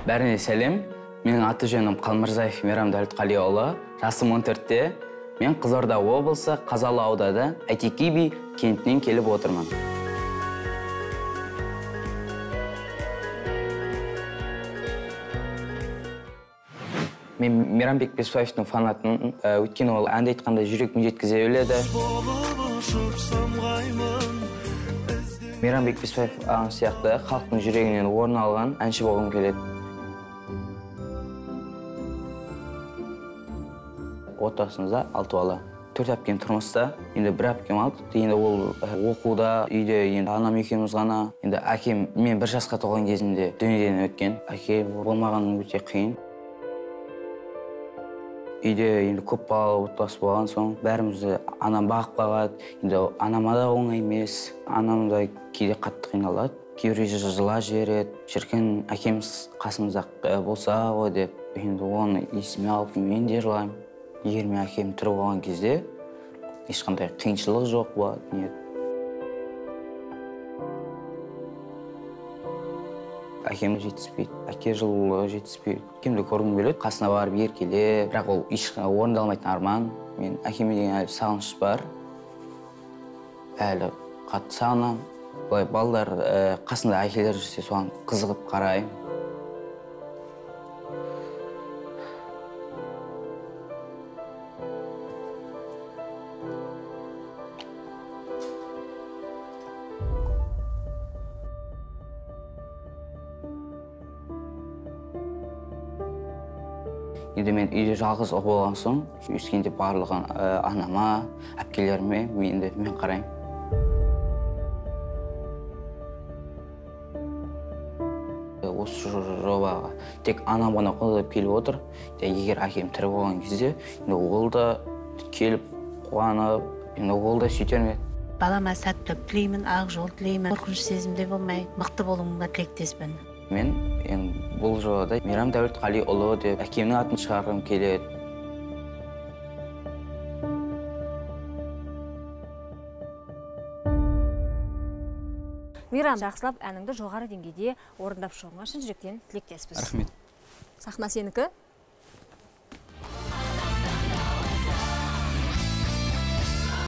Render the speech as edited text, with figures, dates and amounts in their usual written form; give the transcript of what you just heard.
Бәріне сәлем. Менің аты жөнім Қалмырзаев Мейрам Дәулетқалиұлы. Жасым 14-те. Мен Қызылорда облысы Қазалы ауданы Әйтеке би кентінен келіп отырмын. Мен Мейрамбек Бесбаевтың фанатын, өйткені ол әнді айтқанда жүрегін жеткізе біледі. Мейрамбек Бесбаев ағам сияқты халықтың жүрегінен орын алған әнші болғым келеді. Отбасымызда 6 бала. 4 әпкем тұрмыста, енді 1 әпкем алды. Енді ол оқуда, үйде енді анам екеуміз ғана. Енді әкем мен 1 жасқа толған кезімде дүниеден өткен. Әке болмағаным өте қиын. Үйде енді көп балалы отбасы болған соң, бәрімізді анам бағып қалады. Енді анама да оңай емес. Анам да кейде қатты қиналады. Кейбір жылап жібереді. Шіркін әкеміз қасымызда болса ғой деп. Енді оны есіме алып, мен де жылаймын. Егер мен әкем тірі болған кезде ешқандай қиыншылық жоқ болады. Әкем жетіспейді, әке жылулығы жетіспейді. Әкемді көргім келеді, қасына барып еркеле, бірақ ол орындалмайтын арман. Мен әкеме деген әлі сағыныш бар. Әлі қатты сағынамын. Былай балалар қасында әкелер жүрсе, соған қызығып қараймын. Енді мен үйде жалғыз болған соң, өскенде барлығын анама, әпкелеріме мен қараймын. Осы жобаға тек анам ғана қолдап келіп отыр. Егер әкем тірі болған кезде, ол да келіп қуанып, ол да сөйтер ме? Балама сәттілік тілеймін, ақ жол тілеймін. Қорқыныш сезімде болмай, мықты болуыңа тілектеспін. Мен бұл жолда Мейрам Дәулетқалиұлы деп әкемнің атын шығарғым келеді. Мейрам, жақсылап әніңді жоғары деңгейде орындап шығуыңа шын жүректен тілектеспіз. Рахмет. Сахна сенікі?